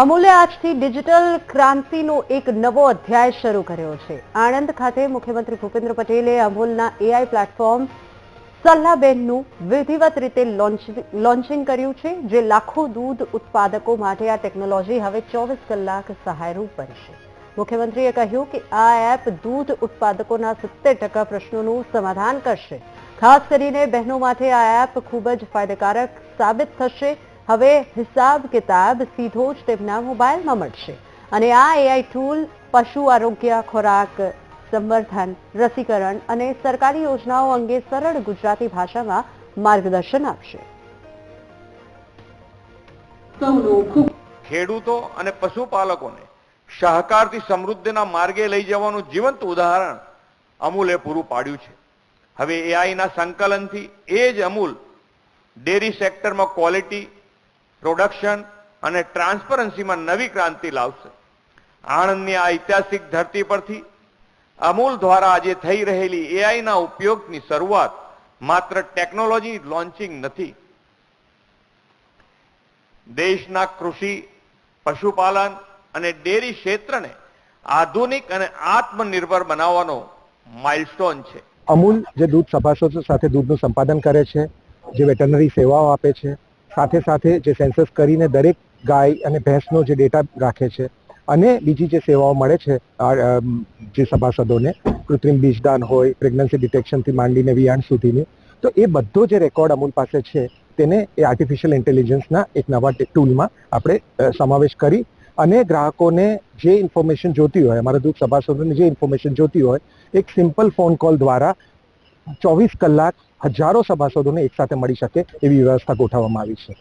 અમૂલે આજથી ડિજિટલ ક્રાંતિનો એક નવો અધ્યાય શરૂ કર્યો છે। આણંદ ખાતે મુખ્યમંત્રી ભૂપેન્દ્ર પટેલે અમૂલના એઆઈ પ્લેટફોર્મ સલ્લાબેનનું વિધિવત રીતે લોન્ચિંગ કર્યું છે, જે લાખો દૂધ ઉત્પાદકો માટે આ ટેકનોલોજી હવે 24 કલાક સહાયરૂપ બનશે। મુખ્યમંત્રીએ કહ્યું કે આ એપ દૂધ ઉત્પાદકોના 70% પ્રશ્નોનું સમાધાન કરશે। ખાસ કરીને બહેનો માટે આ એપ ખૂબ જ ફાયદાકારક સાબિત થશે। હવે હિસાબ કિતાબ સીધો જ તેમના મોબાઈલમાં મળશે અને આ એઆઈ ટૂલ પશુ આરોગ્ય, ખોરાક, સંવર્ધન, રસીકરણ અને સરકારી યોજનાઓ અંગે સરળ ગુજરાતી ભાષામાં માર્ગદર્શન આપશે। ખેડૂતો અને પશુપાલકોને સહકારથી સમૃદ્ધિના માર્ગે લઈ જવાનું જીવંત ઉદાહરણ અમૂલે પૂરું પાડ્યું છે। હવે એઆઈના સંકલનથી એ જ અમૂલ ડેરી સેક્ટરમાં ક્વોલિટી, પ્રોડક્શન અને ટ્રાન્સપરન્સીમાં નવી ક્રાંતિ લાવશે। આણંદની આ ઐતિહાસિક ધરતી પરથી અમૂલ દ્વારા આજે થઈ રહેલી એઆઈના ઉપયોગની શરૂઆત માત્ર ટેકનોલોજી લોન્ચિંગ નથી, દેશના કૃષિ, પશુપાલન અને ડેરી ક્ષેત્રને આધુનિક અને આત્મનિર્ભર બનાવવાનો માઇલસ્ટોન છે। અમૂલ જે દૂધ સભાસદો સાથે દૂધનું સંપાદન કરે છે, જે વેટરનરી સેવાઓ આપે છે, સાથે સાથે જે સેન્સસ કરીને દરેક ગાય અને ભેંસનો જે ડેટા રાખે છે અને બીજી જે સેવાઓ મળે છે જે સભાસદોને, કૃત્રિમ બીજદાન હોય, પ્રેગ્નન્સી ડિટેક્શનથી માંડીને વિયાણ સુધીની, તો એ બધો જે રેકોર્ડ અમૂલ પાસે છે તેને એ આર્ટિફિશિયલ ઇન્ટેલિજન્સના એક નવા ટૂલમાં આપણે સમાવેશ કરી અને ગ્રાહકોને જે ઇન્ફોર્મેશન જોતી હોય, અમારા દૂધ સભાસદોને જે ઇન્ફોર્મેશન જોતી હોય, એક સિમ્પલ ફોન કોલ દ્વારા 24 કલાક હજારો સભાસદોને એકસાથે મળી શકે એવી વ્યવસ્થા ગોઠવવામાં આવી છે।